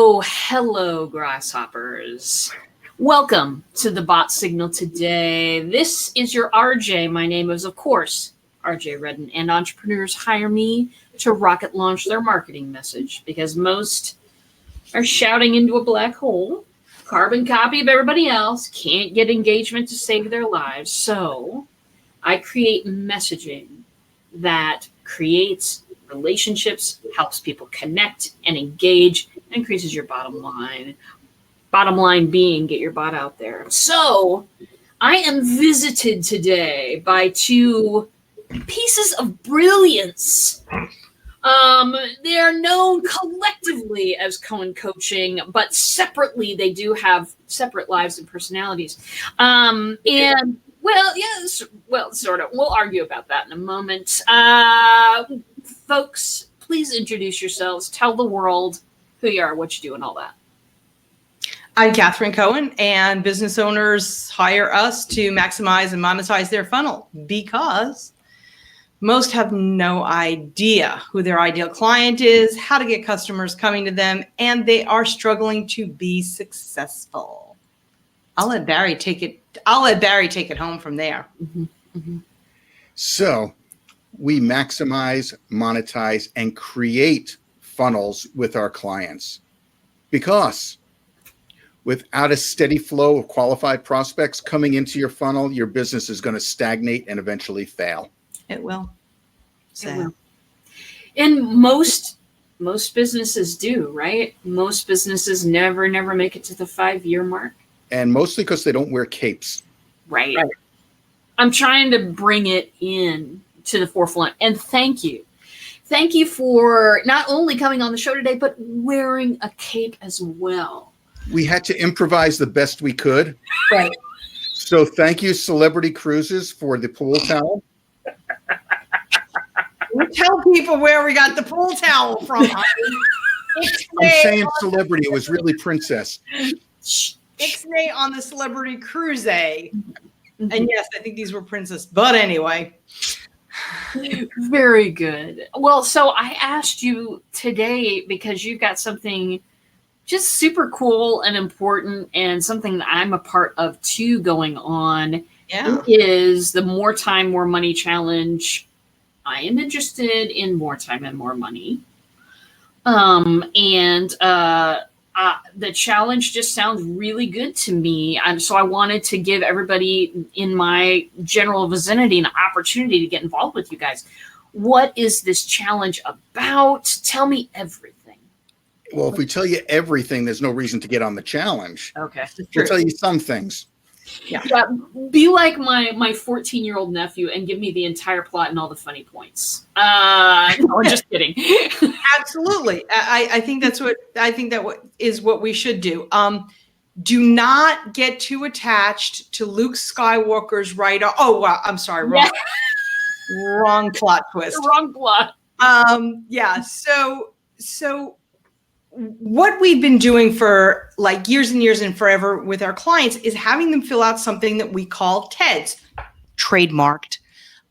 Hello, grasshoppers. Welcome to the Bot Signal today. This is your RJ. My name is, of course, RJ Redden, and entrepreneurs hire me to rocket launch their marketing message because most are shouting into a black hole, carbon copy of everybody else, can't get engagement to save their lives. So I create messaging that creates relationships, helps people connect and engage, increases your bottom line. Bottom line being, get your bot out there. So I am visited today by two pieces of brilliance. They are known collectively as Cohen Coaching, but separately they do have separate lives and personalities. Sort of. We'll argue about that in a moment. Folks, please introduce yourselves. Tell the world who you are, what you do, and all that. I'm Catherine Cohen, and business owners hire us to maximize and monetize their funnel because most have no idea who their ideal client is, how to get customers coming to them, and they are struggling to be successful. I'll let Barry take it home from there. Mm-hmm. Mm-hmm. So we maximize, monetize, and create funnels with our clients because without a steady flow of qualified prospects coming into your funnel, your business is going to stagnate and eventually fail. It will. It will. And most businesses do, right? Most businesses never make it to the 5-year mark. And mostly because they don't wear capes. Right. I'm trying to bring it in to the forefront. And thank you. Thank you for not only coming on the show today, but wearing a cape as well. We had to improvise the best we could. Right. So thank you, Celebrity Cruises, for the pool towel. We tell people where we got the pool towel from. I'm saying celebrity. It was really princess. Ixnay on the Celebrity Cruise. Mm-hmm. And yes, I think these were princess. But anyway. Very good. Well, so I asked you today because you've got something just super cool and important and something that I'm a part of too going on. Yeah. Is the More Time, More Money Challenge. I am interested in more time and more money. The challenge just sounds really good to me. So I wanted to give everybody in my general vicinity an opportunity to get involved with you guys. What is this challenge about? Tell me everything. Well, if we tell you everything, there's no reason to get on the challenge. Okay. We'll tell you some things. Yeah. Be like my 14-year-old nephew and give me the entire plot and all the funny points. No, I'm just kidding. Absolutely. I think that is what we should do. Do not get too attached to Luke Skywalker's right arm. Oh, wow. I'm sorry. Wrong plot twist. Wrong plot. Yeah. So what we've been doing for like years and years and forever with our clients is having them fill out something that we call TEDS, trademarked.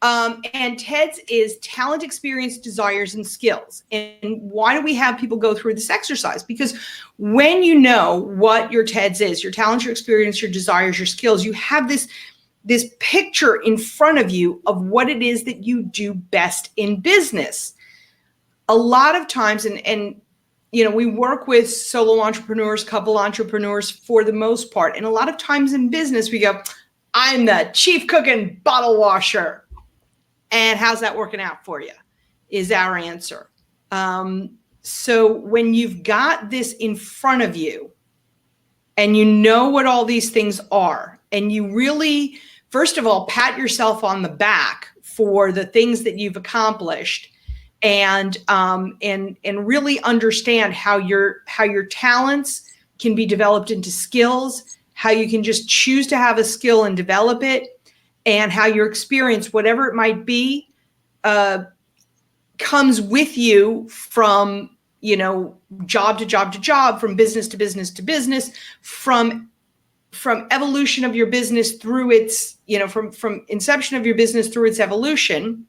And TEDS is talent, experience, desires, and skills. And why do we have people go through this exercise? Because when you know what your TEDS is, your talent, your experience, your desires, your skills, you have this picture in front of you of what it is that you do best in business. A lot of times, and we work with solo entrepreneurs, couple entrepreneurs for the most part. And a lot of times in business, we go, I'm the chief cook and bottle washer. And how's that working out for you is our answer. So when you've got this in front of you and you know what all these things are, and you really, first of all, pat yourself on the back for the things that you've accomplished, and really understand how your talents can be developed into skills, how you can just choose to have a skill and develop it, and how your experience, whatever it might be, comes with you from job to job to job, from business to business to business, from evolution of your business through its, from inception of your business through its evolution.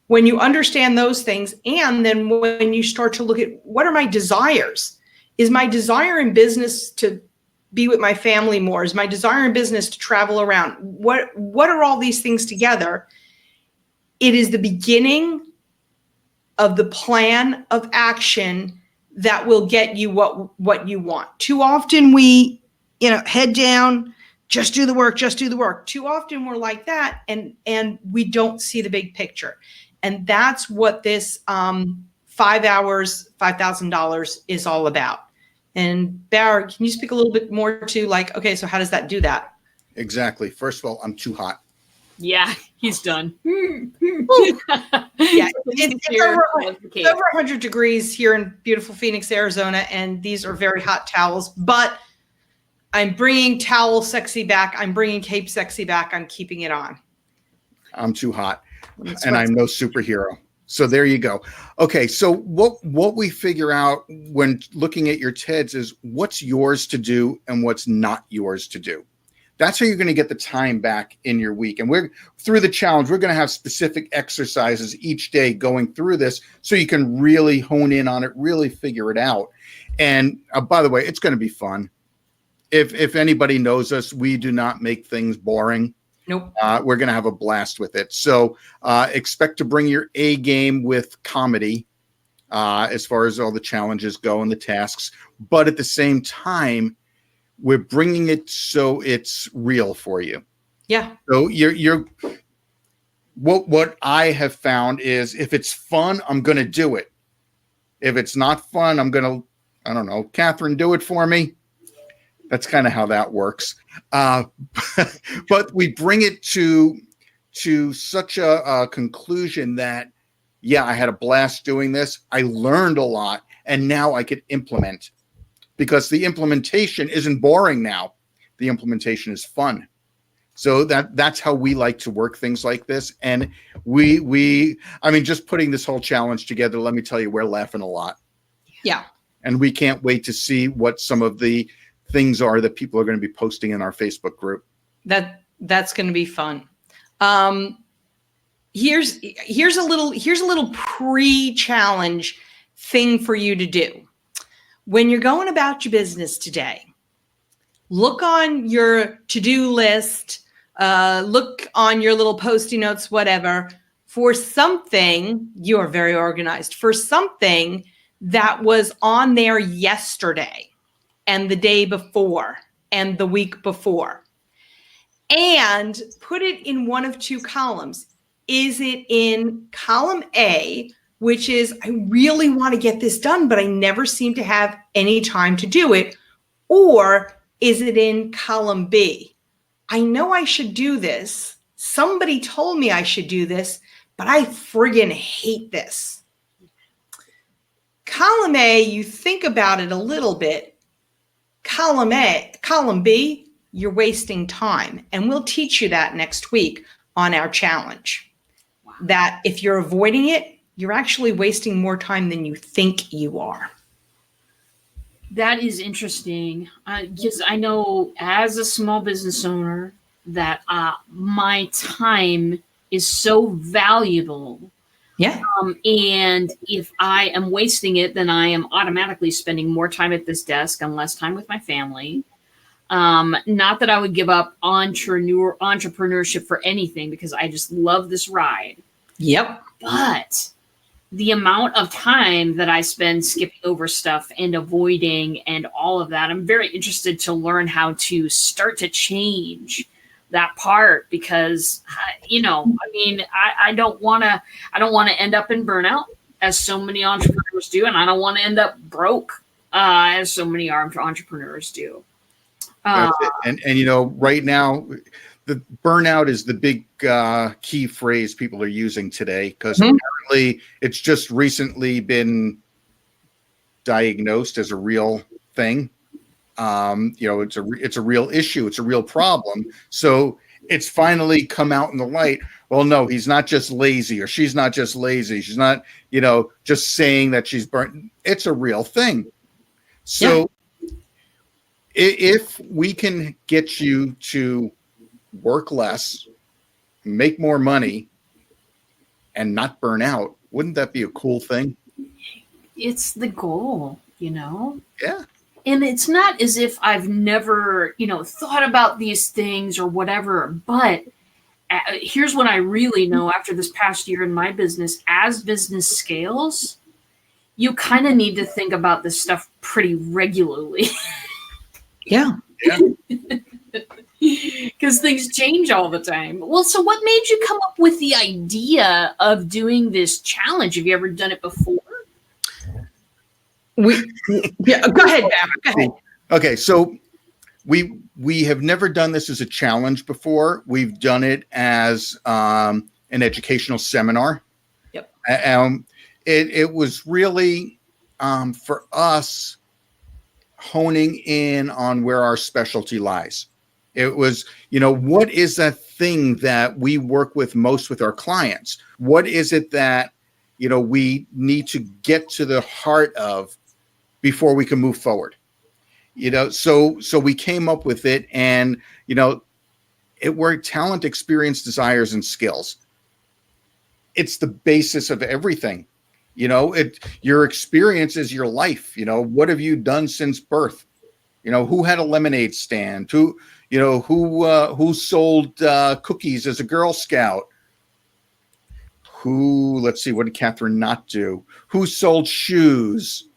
When you understand those things, and then when you start to look at what are my desires, Is my desire in business to be with my family more? Is my desire in business to travel around? What are all these things together? It is the beginning of the plan of action that will get you what you want. Too often we, head down, just do the work, just do the work. Too often we're like that, and we don't see the big picture. And that's what this 5 hours, $5,000 is all about. And Barry, can you speak a little bit more to okay, so how does that do that? Exactly. First of all, I'm too hot. Yeah, he's done. Yeah, it's over 100 degrees here in beautiful Phoenix, Arizona, and these are very hot towels. But I'm bringing towel sexy back. I'm bringing cape sexy back. I'm keeping it on. I'm too hot, and I'm no superhero. So there you go. Okay, so what we figure out when looking at your TEDs is what's yours to do and what's not yours to do. That's how you're going to get the time back in your week. And we're through the challenge, we're going to have specific exercises each day going through this so you can really hone in on it, really figure it out. And by the way, it's going to be fun. If anybody knows us, we do not make things boring. Nope. We're going to have a blast with it. So expect to bring your A game with comedy as far as all the challenges go and the tasks. But at the same time, we're bringing it so it's real for you. Yeah. So you're what I have found is if it's fun, I'm going to do it. If it's not fun, I'm going to, I don't know, Catherine, do it for me. That's kind of how that works. But we bring it to such a conclusion that, yeah, I had a blast doing this. I learned a lot, and now I could implement. Because the implementation isn't boring now. The implementation is fun. So that's how we like to work things like this. And I mean, just putting this whole challenge together, let me tell you, we're laughing a lot. Yeah. And we can't wait to see what some of the things are that people are going to be posting in our Facebook group. That's going to be fun. Here's a little pre-challenge thing for you to do. When you're going about your business today, look on your to-do list, look on your little Post-it notes, whatever, for something, you are very organized, for something that was on there yesterday and the day before and the week before. And put it in one of two columns. Is it in column A, which is, I really want to get this done, but I never seem to have any time to do it? Or is it in column B? I know I should do this. Somebody told me I should do this, but I friggin' hate this. Column A, you think about it a little bit. Column B, you're wasting time. And we'll teach you that next week on our challenge. Wow. That if you're avoiding it, you're actually wasting more time than you think you are. That is interesting. Because I know as a small business owner that my time is so valuable. Yeah. And if I am wasting it, then I am automatically spending more time at this desk and less time with my family. Not that I would give up entrepreneurship for anything, because I just love this ride. Yep. But the amount of time that I spend skipping over stuff and avoiding and all of that, I'm very interested to learn how to start to change that part, because, I don't want to end up in burnout as so many entrepreneurs do. And I don't want to end up broke as so many entrepreneurs do. That's it. And right now, the burnout is the big key phrase people are using today, because apparently it's just recently been diagnosed as a real thing. It's a real issue. It's a real problem. So it's finally come out in the light. Well, no, he's not just lazy, or she's not just lazy. She's not, just saying that she's burnt. It's a real thing. So if we can get you to work less, make more money, and not burn out, wouldn't that be a cool thing? It's the goal, Yeah. And it's not as if I've never, thought about these things or whatever, but here's what I really know after this past year in my business. As business scales, you kind of need to think about this stuff pretty regularly. Yeah. Because things change all the time. Well, so what made you come up with the idea of doing this challenge? Have you ever done it before? Go ahead, Bam. Go ahead. Okay, so we have never done this as a challenge before. We've done it as an educational seminar. Yep. It was really for us honing in on where our specialty lies. It was, what is that thing that we work with most with our clients? What is it that, we need to get to the heart of before we can move forward? So we came up with it, and, we're talent, experience, desires, and skills. It's the basis of everything. Your experience is your life. What have you done since birth? Who had a lemonade stand? Who sold cookies as a Girl Scout? Let's see, what did Catherine not do? Who sold shoes?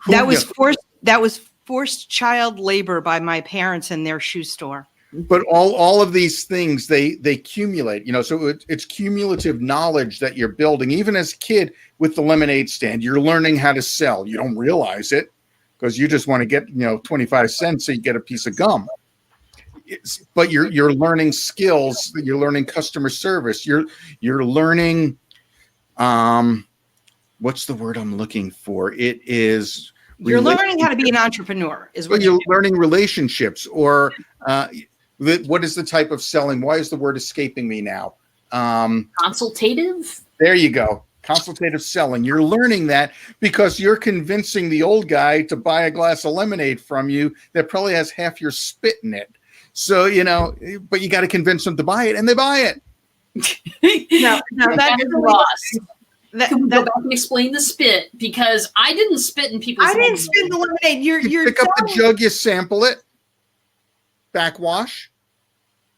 That was forced child labor by my parents in their shoe store. But all of these things, they accumulate, so it's cumulative knowledge that you're building. Even as a kid with the lemonade stand, you're learning how to sell. You don't realize it because you just want to get, 25 cents so you get a piece of gum. But you're learning skills. You're learning customer service. You're learning, what's the word I'm looking for? It is. You're learning how to be an entrepreneur is what you're learning relationships, or what is the type of selling? Why is the word escaping me now? Consultative. There you go. Consultative selling. You're learning that because you're convincing the old guy to buy a glass of lemonade from you that probably has half your spit in it. So, but you got to convince them to buy it, and they buy it. No, that is lost. Can we go back and explain the spit? Because I didn't spit in people's lemonade. I didn't spit in the lemonade. You pick up the jug, you sample it, backwash.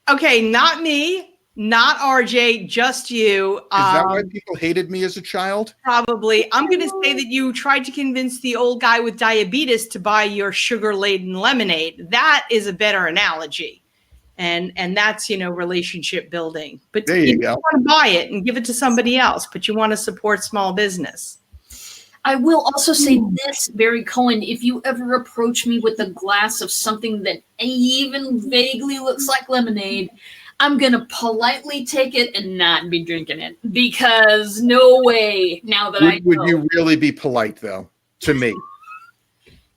Okay, not me, not RJ, just you. Is that why people hated me as a child? Probably. I'm going to say that you tried to convince the old guy with diabetes to buy your sugar-laden lemonade. That is a better analogy. And that's, relationship building. But there you go. don't want to buy it and give it to somebody else, but you want to support small business. I will also say this, Barry Cohen, if you ever approach me with a glass of something that even vaguely looks like lemonade, I'm going to politely take it and not be drinking it, because no way now that I know. Would you really be polite, though, to me?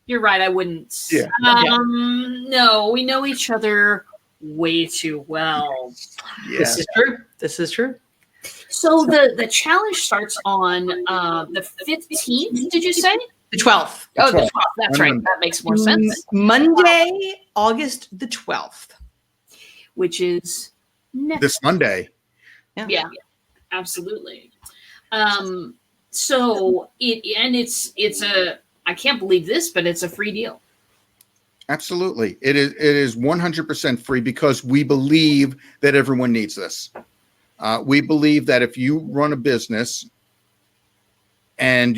You're right, I wouldn't. Yeah. No, we know each other way too well. Yeah. This is true. So the challenge starts on the 15th, did you say? The 12th. Oh, the 12th. That's right. That makes more sense. Monday, August the 12th. Which is this Monday. Yeah, absolutely. So it's a, I can't believe this, but it's a free deal. Absolutely. It is 100% free because we believe that everyone needs this. We believe that if you run a business and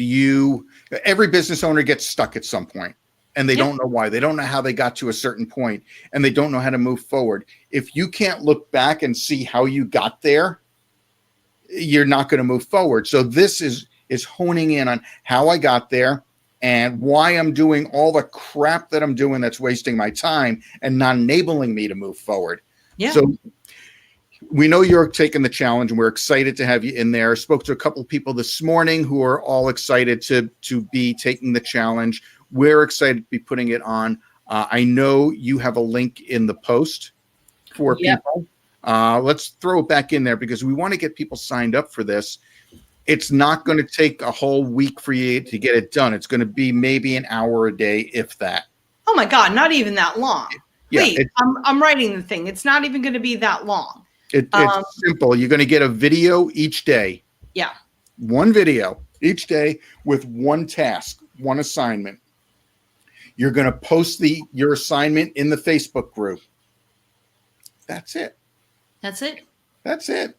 every business owner gets stuck at some point and they don't know why. They don't know how they got to a certain point and they don't know how to move forward. If you can't look back and see how you got there, you're not going to move forward. So this is honing in on how I got there and why I'm doing all the crap that I'm doing that's wasting my time and not enabling me to move forward. Yeah. So we know you're taking the challenge and we're excited to have you in there. I spoke to a couple of people this morning who are all excited to be taking the challenge. We're excited to be putting it on. I know you have a link in the post for people. Let's throw it back in there because we want to get people signed up for this. It's not going to take a whole week for you to get it done. It's going to be maybe an hour a day, if that. Oh my God, not even that long. Yeah, Wait, I'm writing the thing. It's not even going to be that long. It's simple. You're going to get a video each day. Yeah. One video. each day with one task, one assignment. You're going to post your assignment in the Facebook group. That's it. That's it. That's it.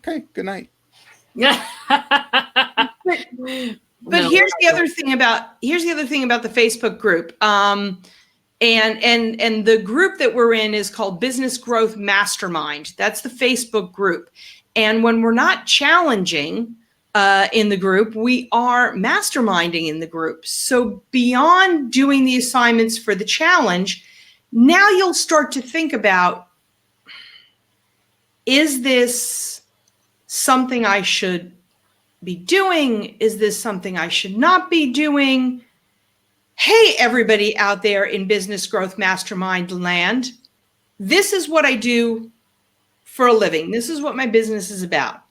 Okay. Good night. Yeah. But here's the other thing about the Facebook group. And the group that we're in is called Business Growth Mastermind. That's the Facebook group. And when we're not challenging in the group, we are masterminding in the group. So beyond doing the assignments for the challenge, now you'll start to think about, is this something I should be doing? Is this something I should not be doing? Hey, everybody out there in Business Growth Mastermind land, this is what I do for a living. This is what my business is about.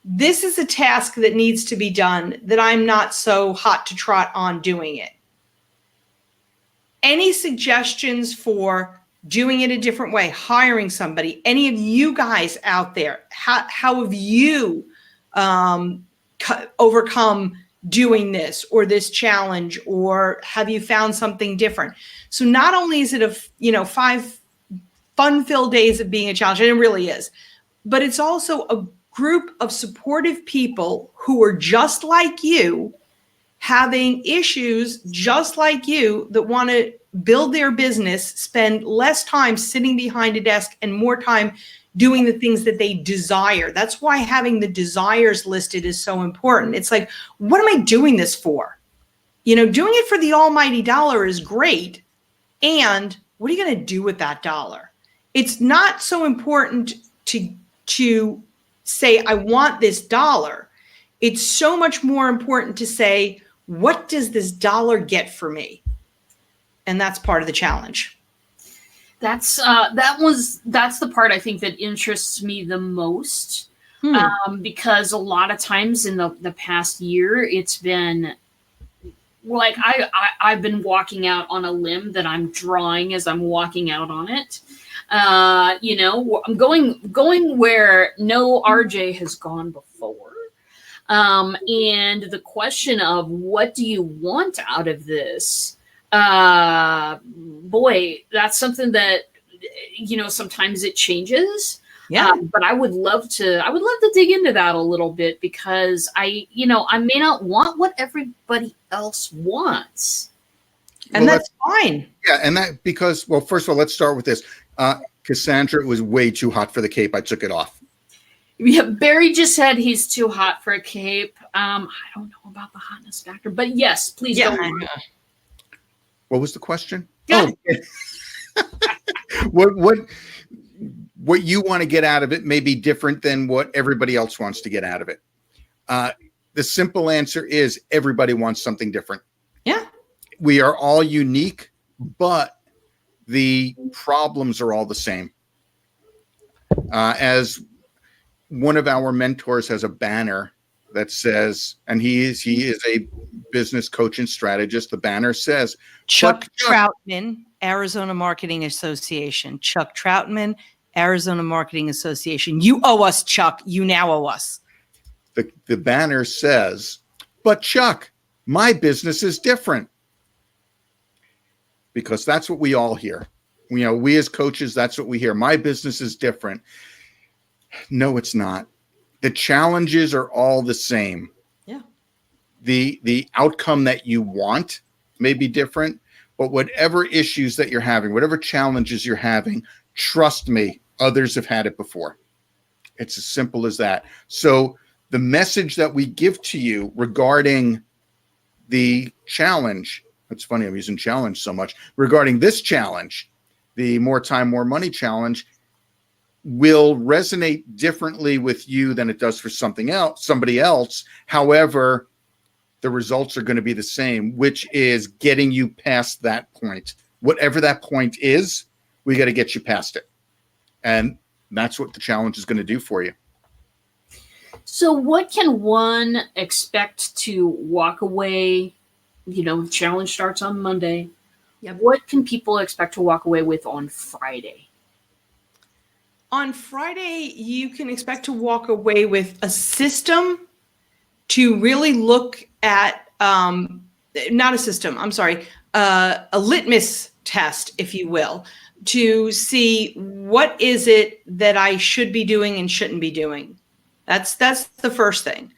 This is a task that needs to be done that I'm not so hot to trot on doing it. Any suggestions for doing it a different way, hiring somebody? Any of you guys out there, how have you overcome doing this or this challenge, or have you found something different? So not only is it 5 fun-filled days of being a challenge, and it really is, but it's also a group of supportive people who are just like you, having issues just like you, that want to build their business, spend less time sitting behind a desk and more time doing the things that they desire. That's why having the desires listed is so important. It's like, what am I doing this for? Doing it for the almighty dollar is great. And what are you going to do with that dollar? It's not so important to say, I want this dollar. It's so much more important to say, what does this dollar get for me? And that's part of the challenge. That's the part I think that interests me the most, because a lot of times in the past year, it's been like I've been walking out on a limb that I'm drawing as I'm walking out on it. I'm going where no RJ has gone before. And the question of what do you want out of this? Boy, that's something that, sometimes it changes. Yeah. But I would love to dig into that a little bit, because I may not want what everybody else wants. And that's fine. Yeah. And because, first of all, let's start with this. Cassandra, it was way too hot for the cape. I took it off. Yeah, Barry just said he's too hot for a cape. I don't know about the hotness factor, but yes, please go on. What was the question? Yeah. Oh, what you want to get out of it may be different than what everybody else wants to get out of it. The simple answer is everybody wants something different. Yeah. We are all unique, but the problems are all the same. As one of our mentors has a banner that says, and he is a business coach and strategist. The banner says, Chuck Troutman, Arizona Marketing Association. Chuck Troutman, Arizona Marketing Association. You owe us, Chuck. You now owe us. The banner says, but Chuck, my business is different. Because that's what we all hear. We as coaches, that's what we hear. My business is different. No, it's not. The challenges are all the same. Yeah. The outcome that you want may be different, but whatever issues that you're having, whatever challenges you're having, trust me, others have had it before. It's as simple as that. So the message that we give to you regarding the challenge, it's funny, I'm using challenge so much, regarding this challenge, the More Time, More Money challenge, will resonate differently with you than it does for somebody else. However, the results are going to be the same, which is getting you past that point. Whatever that point is, we got to get you past it. And that's what the challenge is going to do for you. So what can one expect to walk away? Challenge starts on Monday. Yep. What can people expect to walk away with on Friday? On Friday, you can expect to walk away with a system to really look at, not a system, I'm sorry, a litmus test, if you will, to see what is it that I should be doing and shouldn't be doing. That's the first thing.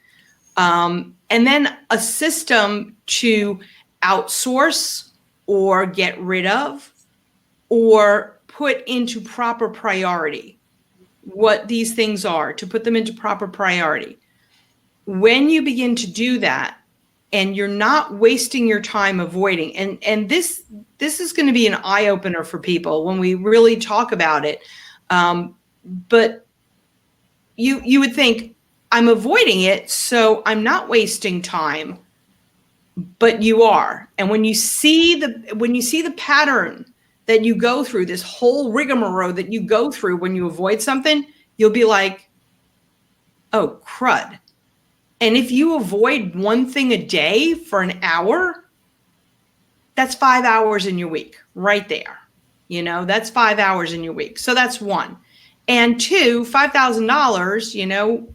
And then a system to outsource or get rid of or put into proper priority what these things are, to put them into proper priority. When you begin to do that, and you're not wasting your time avoiding, and this is going to be an eye-opener for people when we really talk about it. But you would think, I'm avoiding it, so I'm not wasting time, but you are. And when you see the pattern that you go through, this whole rigmarole that you go through when you avoid something, you'll be like, oh, crud. And if you avoid one thing a day for an hour, that's 5 hours in your week right there. That's 5 hours in your week. So that's one. And two, $5,000,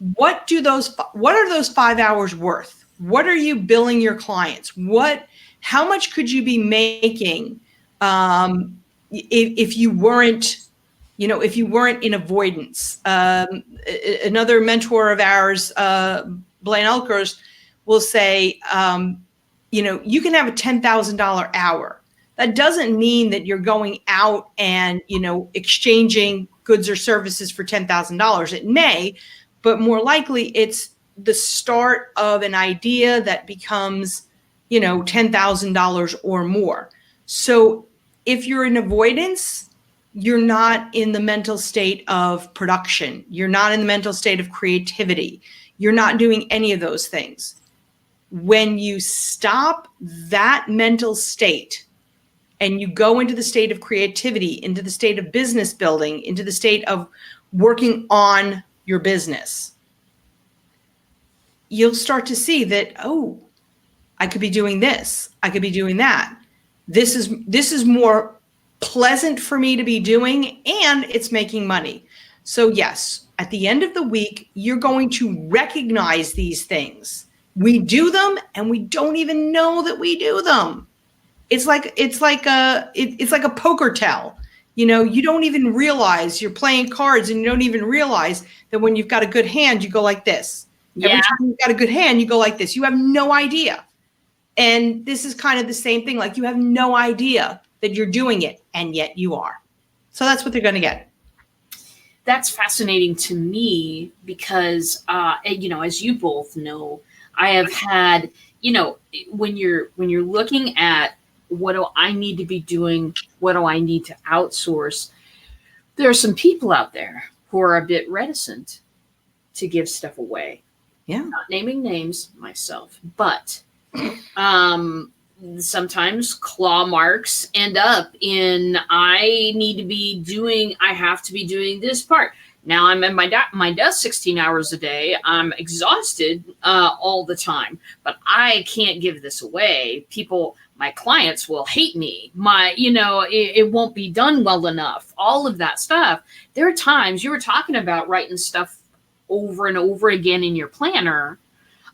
what are those 5 hours worth? What are you billing your clients? How much could you be making if you weren't in avoidance? Another mentor of ours, Blaine Elkers, will say, you can have a $10,000 hour. That doesn't mean that you're going out and, exchanging goods or services for $10,000. It may, but more likely it's the start of an idea that becomes, $10,000 or more. So if you're in avoidance, you're not in the mental state of production. You're not in the mental state of creativity. You're not doing any of those things. When you stop that mental state and you go into the state of creativity, into the state of business building, into the state of working on your business, you'll start to see that, oh, I could be doing this. I could be doing that. This is more pleasant for me to be doing, and it's making money. So yes, at the end of the week, you're going to recognize these things. We do them and we don't even know that we do them. It's like a poker tell. You don't even realize you're playing cards, and you don't even realize that when you've got a good hand, you go like this. Yeah. Every time you've got a good hand, you go like this. You have no idea. And this is kind of the same thing. Like, you have no idea that you're doing it, and yet you are. So that's what they're going to get. That's fascinating to me because, as you both know, I have had, when you're looking at what do I need to be doing, what do I need to outsource, there are some people out there who are a bit reticent to give stuff away. Yeah. Not naming names myself, but sometimes claw marks end up in, I have to be doing this part. Now I'm at my desk 16 hours a day. I'm exhausted all the time, but I can't give this away. My clients will hate me. It won't be done well enough. All of that stuff. There are times, you were talking about writing stuff over and over again in your planner.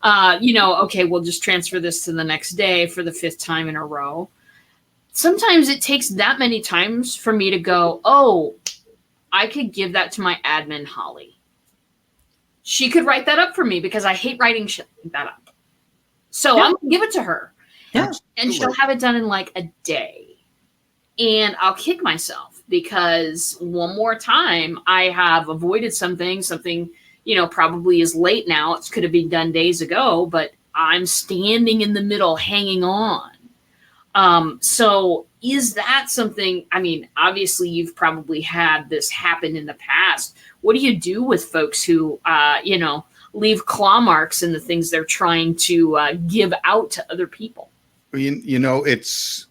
Okay, we'll just transfer this to the next day for the 5th time in a row. Sometimes it takes that many times for me to go, oh, I could give that to my admin, Holly. She could write that up for me because I hate writing shit like that up. So I'm going to give it to her. Yeah. And she'll have it done in like a day. And I'll kick myself because one more time I have avoided something, probably is late now. It could have been done days ago, but I'm standing in the middle, hanging on. So is that something, obviously you've probably had this happen in the past. What do you do with folks who, leave claw marks in the things they're trying to give out to other people? It's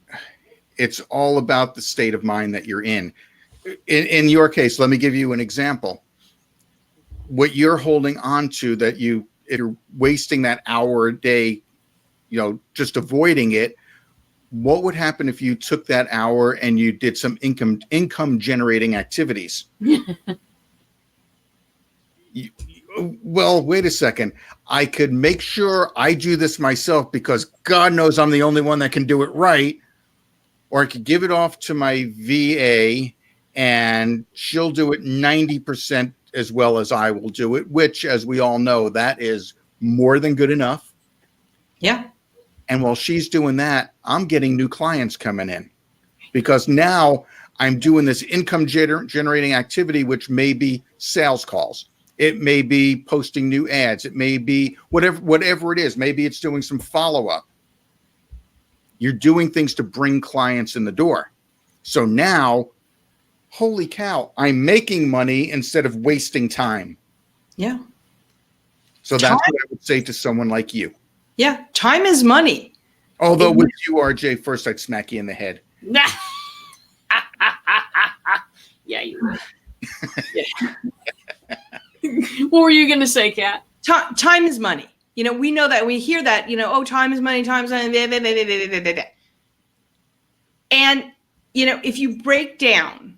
all about the state of mind that you're in. In your case, let me give you an example. What you're holding on to, that you're wasting that hour a day, just avoiding it. What would happen if you took that hour and you did some income generating activities? Well, wait a second. I could make sure I do this myself because God knows I'm the only one that can do it right. Or I could give it off to my VA and she'll do it 90% as well as I will do it, which, as we all know, that is more than good enough. Yeah. And while she's doing that, I'm getting new clients coming in because now I'm doing this income generating activity, which may be sales calls. It may be posting new ads. It may be whatever it is. Maybe it's doing some follow-up. You're doing things to bring clients in the door. So now, holy cow, I'm making money instead of wasting time. Yeah. So that's what I would say to someone like you. Yeah. Time is money. Although with you, RJ, first I'd smack you in the head. Yeah, you would. What were you going to say, Kat? Time is money. We know that. We hear that, oh, time is money, time is money. And, if you break down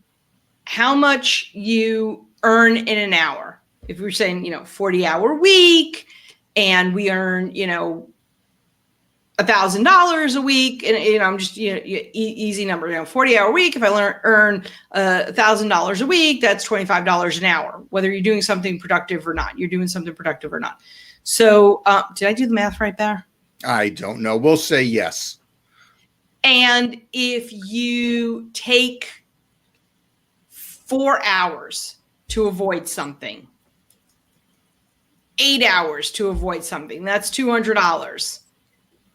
how much you earn in an hour, if we're saying, 40-hour week and we earn, $1,000 a week, and I'm just easy number, 40-hour week. If I earn $1,000 a week, that's $25 an hour. Whether you're doing something productive or not, So, did I do the math right there? I don't know. We'll say yes. And if you take 4 hours to avoid something, 8 hours to avoid something, that's $200.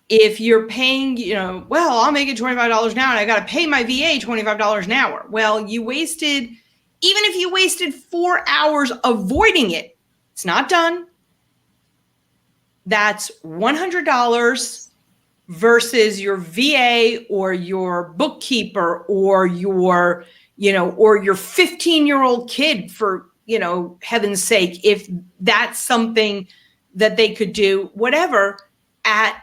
If you're paying, I'll make it $25 an hour and I got to pay my VA $25 an hour. Well, even if you wasted 4 hours avoiding it, it's not done. That's $100 versus your VA or your bookkeeper or your 15-year-old kid, for, heaven's sake, if that's something that they could do, whatever, at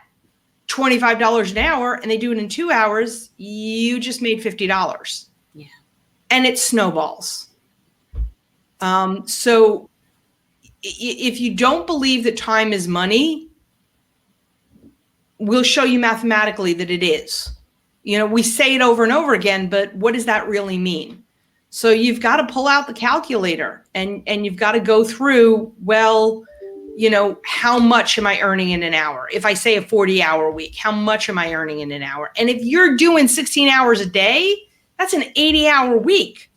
$25 an hour and they do it in 2 hours, you just made $50. Yeah. And it snowballs. So if you don't believe that time is money, we'll show you mathematically that it is. We say it over and over again, but what does that really mean? So you've got to pull out the calculator and you've got to go through, how much am I earning in an hour? If I say a 40-hour week, how much am I earning in an hour? And if you're doing 16 hours a day, that's an 80-hour week.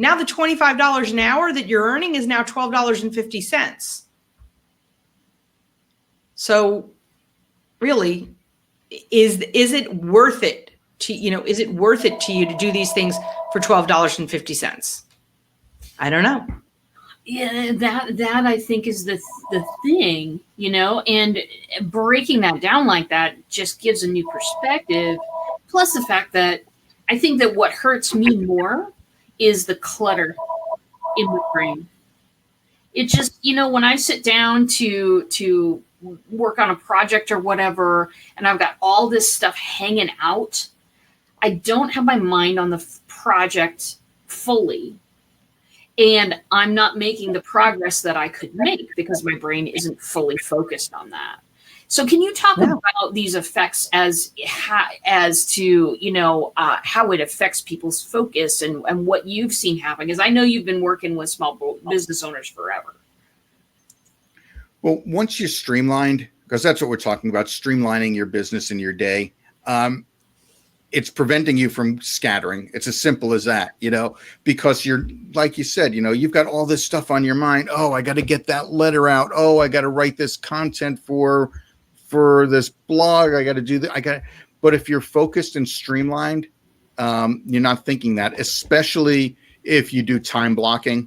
Now the $25 an hour that you're earning is now $12.50. So really, is it worth it to you to do these things for $12.50? I don't know. Yeah, that I think is the thing, and breaking that down like that just gives a new perspective. Plus the fact that I think that what hurts me more is the clutter in the brain. It just, when I sit down to work on a project or whatever, and I've got all this stuff hanging out, I don't have my mind on the project fully. And I'm not making the progress that I could make because my brain isn't fully focused on that. So can you talk about these effects as to, how it affects people's focus and what you've seen happen? Because I know you've been working with small business owners forever. Well, once you're streamlined, because that's what we're talking about, streamlining your business and your day, it's preventing you from scattering. It's as simple as that, because you're, like you said, you've got all this stuff on your mind. Oh, I got to get that letter out. Oh, I got to write this content for this blog. I got to do that. But if you're focused and streamlined, you're not thinking that, especially if you do time blocking,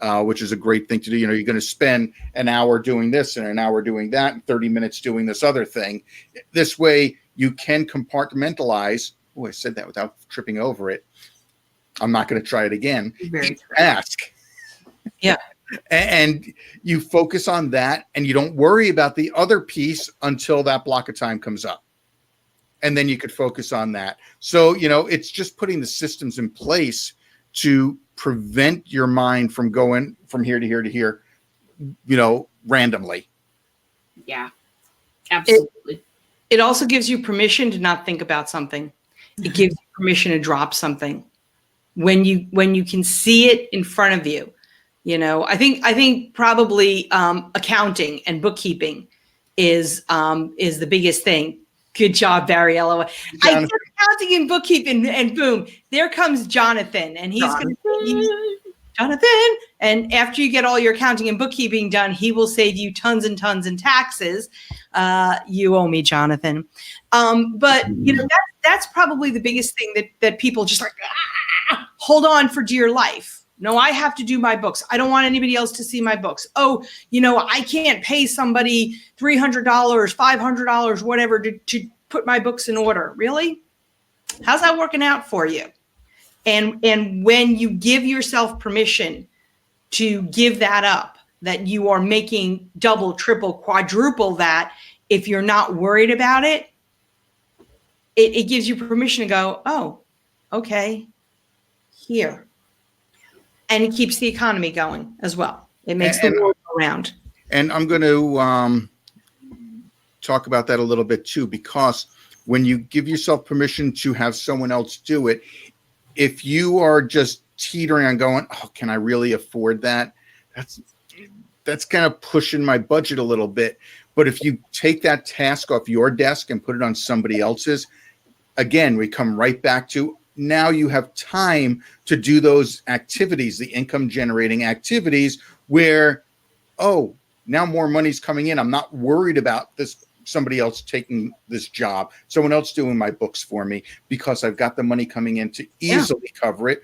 which is a great thing to do. You're going to spend an hour doing this and an hour doing that and 30 minutes doing this other thing. This way you can compartmentalize. Oh, I said that without tripping over it. I'm not going to try it again. Ask. Yeah. And you focus on that and you don't worry about the other piece until that block of time comes up. And then you could focus on that. So, it's just putting the systems in place to prevent your mind from going from here to here to here randomly. Yeah, absolutely. It also gives you permission to not think about something. It gives you permission to drop something when you can see it in front of you. I think probably accounting and bookkeeping is the biggest thing. Good job, Barriello. I said accounting and bookkeeping, and boom, there comes Jonathan, and he's going to say, Jonathan. And after you get all your accounting and bookkeeping done, he will save you tons and tons in taxes. You owe me, Jonathan. But that's probably the biggest thing that people just hold on for dear life. No, I have to do my books. I don't want anybody else to see my books. Oh, I can't pay somebody $300, $500, whatever to put my books in order. Really? How's that working out for you? And when you give yourself permission to give that up, that you are making double, triple, quadruple that, if you're not worried about it, it gives you permission to go, oh, okay, here. And it keeps the economy going as well. It makes the world go round. And I'm going to talk about that a little bit too, because when you give yourself permission to have someone else do it, if you are just teetering on going, oh, can I really afford that? That's kind of pushing my budget a little bit. But if you take that task off your desk and put it on somebody else's, again, we come right back to now you have time to do those activities, the income generating activities where, oh, now more money's coming in. I'm not worried about this, somebody else taking this job, someone else doing my books for me, because I've got the money coming in to easily cover it.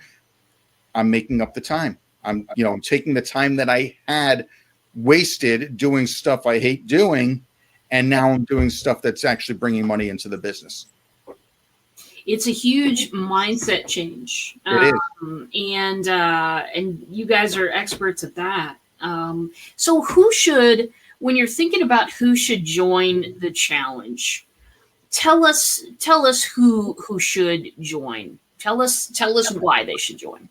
I'm making up the time. I'm taking the time that I had wasted doing stuff I hate doing, and now I'm doing stuff that's actually bringing money into the business. It's a huge mindset change. It is. And you guys are experts at that. So who should, when you're thinking about who should join the challenge, tell us who should join. Tell us why they should join.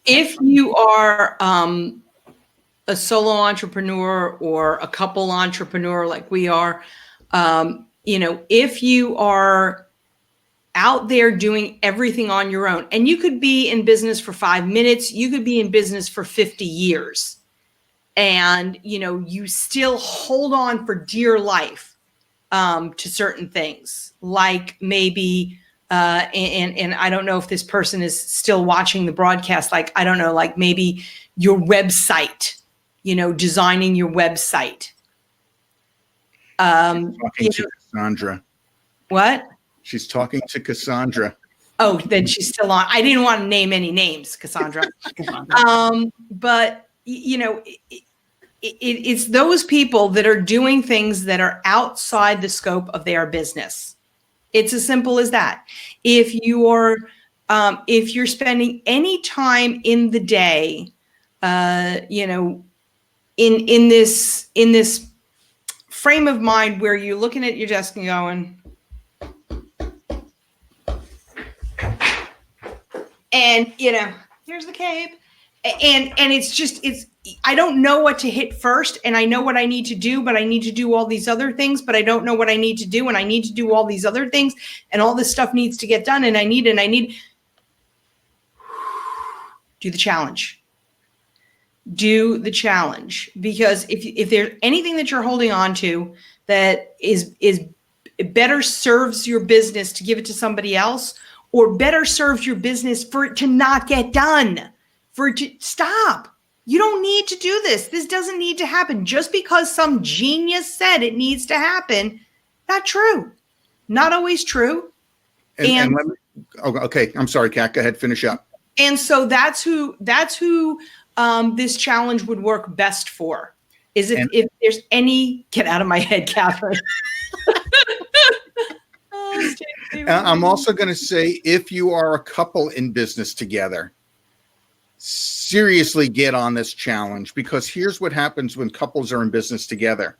If you are a solo entrepreneur or a couple entrepreneur like we are, if you are out there doing everything on your own, and you could be in business for 5 minutes, you could be in business for 50 years, and you still hold on for dear life to certain things, like maybe and I don't know if this person is still watching the broadcast, like maybe your website, designing your website. Talking to Cassandra. What? She's talking to Cassandra. Oh, then she's still on. I didn't want to name any names, Cassandra. But it's those people that are doing things that are outside the scope of their business. It's as simple as that. If you're spending any time in the day, in this frame of mind where you're looking at your desk and going, and here's the cape, and it's I don't know what to hit first, and I know what I need to do, but I need to do all these other things, but I don't know what I need to do, and I need to do all these other things, and all this stuff needs to get done, and I need do the challenge. Do the challenge, because if there's anything that you're holding on to that is better serves your business to give it to somebody else, or better serves your business for it to not get done, for it to stop. You don't need to do this. This doesn't need to happen. Just because some genius said it needs to happen, not true. Not always true. And okay, I'm sorry, Kat. Go ahead, finish up. And so that's who this challenge would work best for. Is if there's any, get out of my head, Catherine. I'm also going to say, if you are a couple in business together, seriously get on this challenge, because here's what happens when couples are in business together.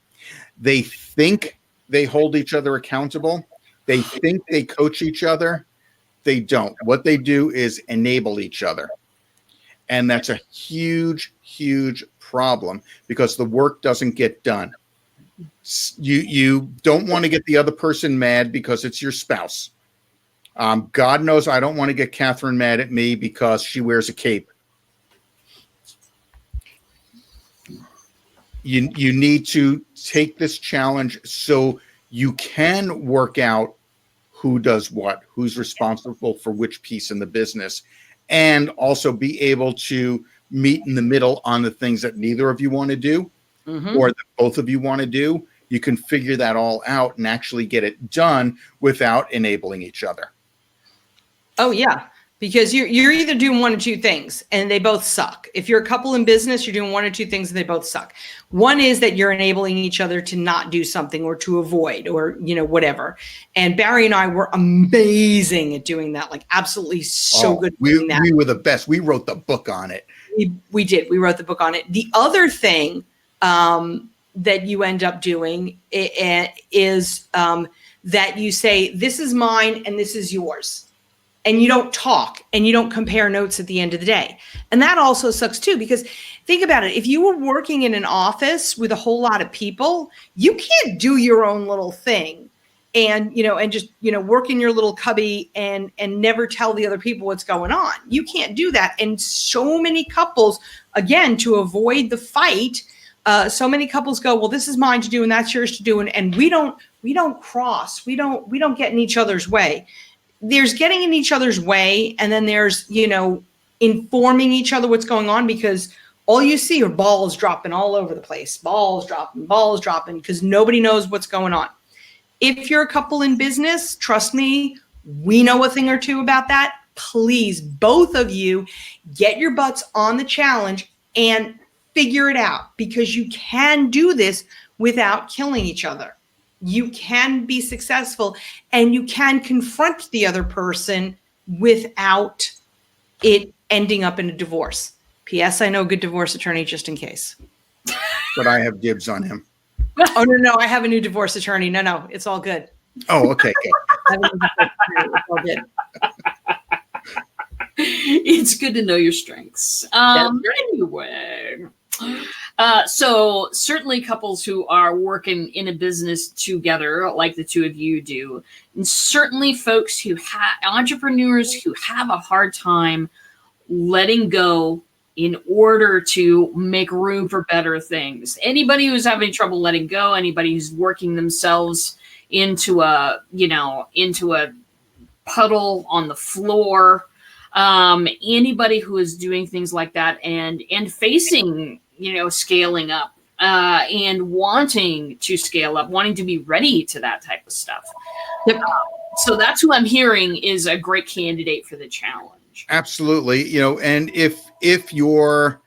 They think they hold each other accountable. They think they coach each other. They don't. What they do is enable each other. And that's a huge, huge problem because the work doesn't get done. You don't want to get the other person mad because it's your spouse. God knows I don't want to get Catherine mad at me because she wears a cape. You need to take this challenge so you can work out who does what, who's responsible for which piece in the business, and also be able to meet in the middle on the things that neither of you want to do or that both of you want to do. You can figure that all out and actually get it done without enabling each other. Oh, yeah. Because you're either doing one of two things and they both suck. If you're a couple in business, you're doing one or two things and they both suck. One is that you're enabling each other to not do something or to avoid or, whatever. And Barry and I were amazing at doing that. Like absolutely so good at doing that. We were the best. We wrote the book on it. We did. We wrote the book on it. The other thing that you end up doing is that you say, this is mine and this is yours. And you don't talk and you don't compare notes at the end of the day. And that also sucks too, because think about it. If you were working in an office with a whole lot of people, you can't do your own little thing and just work in your little cubby and never tell the other people what's going on. You can't do that. And so many couples, again, to avoid the fight, so many couples go, well, this is mine to do and that's yours to do. And we don't cross. We don't get in each other's way. There's getting in each other's way. And then there's, informing each other what's going on, because all you see are balls dropping all over the place, balls dropping because nobody knows what's going on. If you're a couple in business, trust me, we know a thing or two about that. Please, both of you get your butts on the challenge and figure it out, because you can do this without killing each other. You can be successful and you can confront the other person without it ending up in a divorce. P.S. I know a good divorce attorney just in case. But I have dibs on him. Oh, no, I have a new divorce attorney. No, it's all good. Oh, okay. It's all good. It's good to know your strengths. Anyway. So certainly couples who are working in a business together, like the two of you do, and certainly folks who entrepreneurs who have a hard time letting go in order to make room for better things. Anybody who's having trouble letting go, anybody who's working themselves into a puddle on the floor, anybody who is doing things like that and facing scaling up and wanting to scale up, wanting to be ready to that type of stuff. Yep. So that's who I'm hearing is a great candidate for the challenge. Absolutely. And if your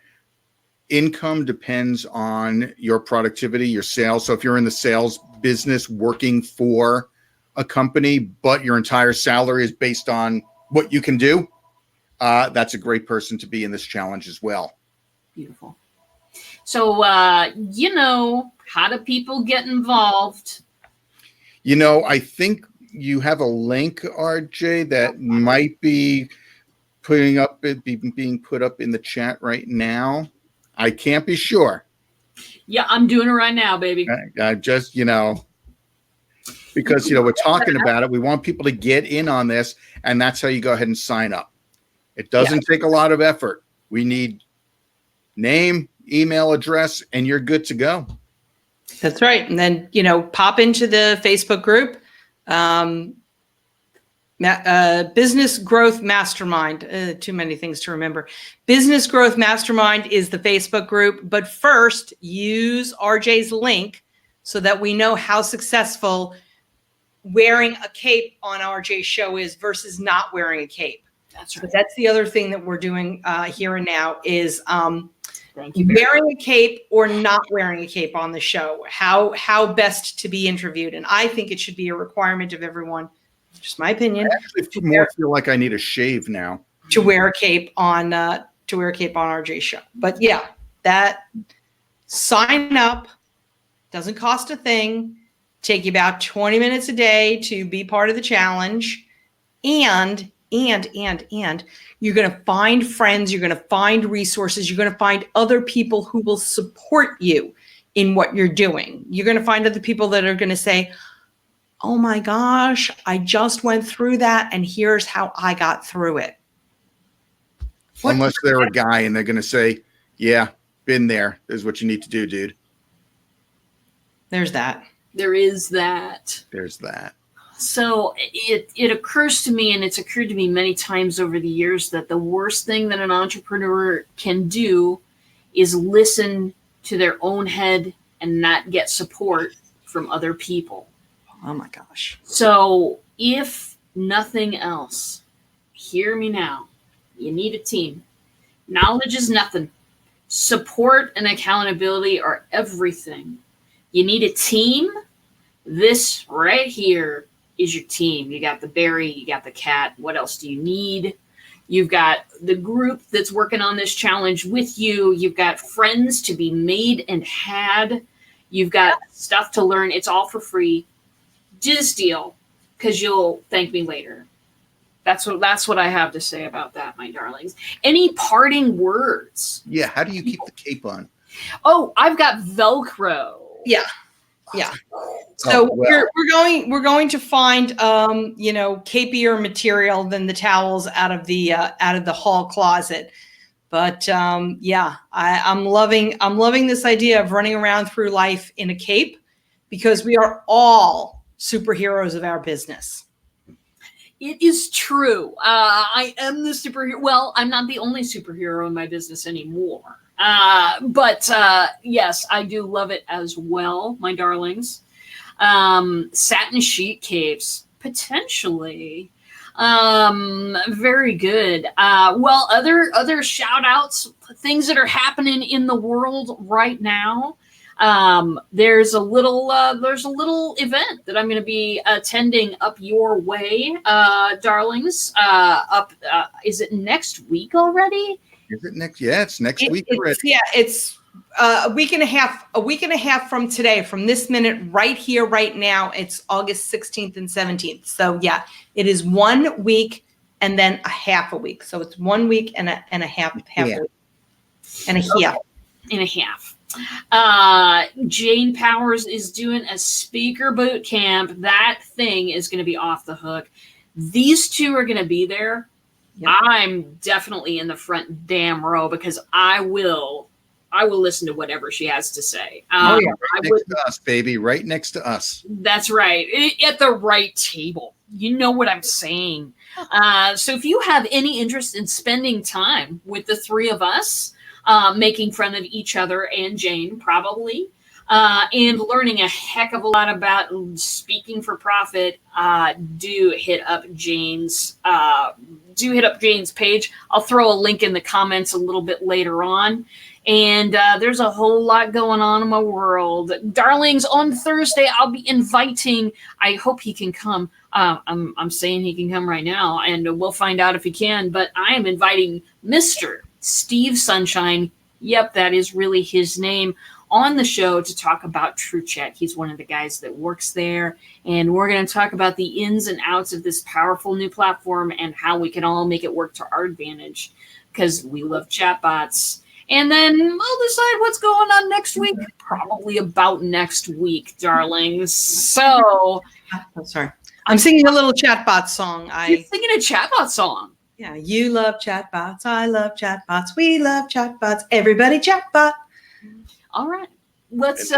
income depends on your productivity, your sales. So if you're in the sales business working for a company, but your entire salary is based on what you can do, that's a great person to be in this challenge as well. Beautiful. So, how do people get involved? I think you have a link, RJ, that might be being put up in the chat right now. I can't be sure. Yeah, I'm doing it right now, baby. I just, because, we're talking about it. We want people to get in on this, and that's how you go ahead and sign up. It doesn't take a lot of effort. We need name, email address, and you're good to go. That's right. And then, pop into the Facebook group, Business Growth Mastermind. Too many things to remember. Business Growth Mastermind is the Facebook group. But first, use RJ's link so that we know how successful wearing a cape on RJ's show is versus not wearing a cape. That's right. But that's the other thing that we're doing here and now is wearing a cape or not wearing a cape on the show. How best to be interviewed. And I think it should be a requirement of everyone. Just my opinion. I actually feel like I need a shave now. To wear a cape on RJ's show. But yeah, that sign up doesn't cost a thing. Take you about 20 minutes a day to be part of the challenge. And and you're going to find friends, you're going to find resources, you're going to find other people who will support you in what you're doing. You're going to find other people that are going to say, oh my gosh, I just went through that and here's how I got through it. Unless they're a guy and they're going to say, yeah, been there. This is what you need to do, dude. There's that. There is that. There's that. So it occurs to me, and it's occurred to me many times over the years, that the worst thing that an entrepreneur can do is listen to their own head and not get support from other people. Oh my gosh. So if nothing else, hear me now, you need a team. Knowledge is nothing. Support and accountability are everything. You need a team. This right here is your team. You got the berry, you got the cat. What else do you need? You've got the group that's working on this challenge with you. You've got friends to be made and had. You've got stuff to learn. It's all for free. Do this deal because you'll thank me later. That's what I have to say about that, my darlings. Any parting words? Yeah. How do you keep the cape on? Oh, I've got Velcro. Yeah. So well. we're going to find capier material than the towels out of the hall closet. But I'm loving this idea of running around through life in a cape, because we are all superheroes of our business. It is true. I am the superhero. Well, I'm not the only superhero in my business anymore. But yes, I do love it as well, my darlings. Satin sheet capes, potentially. Very good. Well, other shout outs, things that are happening in the world right now. There's a little event that I'm going to be attending up your way, darlings. Is it next week already? Is it next? Yeah, it's next week. It's a week and a half from today, from this minute right here, right now. It's August 16th and 17th. So yeah, it is 1 week and then a half a week. So it's 1 week and a half a week. And a half. And a half. Jane Powers is doing a speaker boot camp. That thing is going to be off the hook. These two are going to be there. Yep. I'm definitely in the front damn row because I will listen to whatever she has to say. Right next to us, baby. Right next to us. That's right. At the right table. You know what I'm saying. So if you have any interest in spending time with the three of us, making fun of each other and Jane probably, and learning a heck of a lot about speaking for profit, do hit up Jane's page. I'll throw a link in the comments a little bit later on. And there's a whole lot going on in my world. Darlings, on Thursday, I'll be inviting, I hope he can come. I'm saying he can come right now, and we'll find out if he can. But I am inviting Mr. Steve Sunshine. Yep, that is really his name, on the show to talk about True Chat. He's one of the guys that works there. And we're going to talk about the ins and outs of this powerful new platform and how we can all make it work to our advantage, because we love chatbots. And then we'll decide what's going on next week. Probably about next week, darlings. So, sorry, I'm singing a little chatbot song. You're singing a chatbot song. Yeah, you love chatbots. I love chatbots. We love chatbots. Everybody chatbot. All right, let's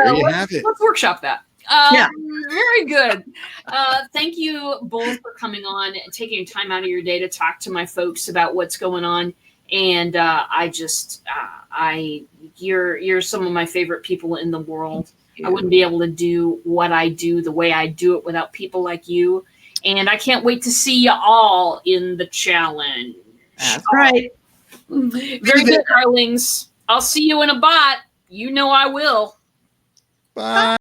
workshop that. Very good. Thank you both for coming on and taking time out of your day to talk to my folks about what's going on. And you're some of my favorite people in the world. I wouldn't be able to do what I do the way I do it without people like you. And I can't wait to see you all in the challenge. That's right. Very good, darlings. I'll see you in a bot. You know I will. Bye.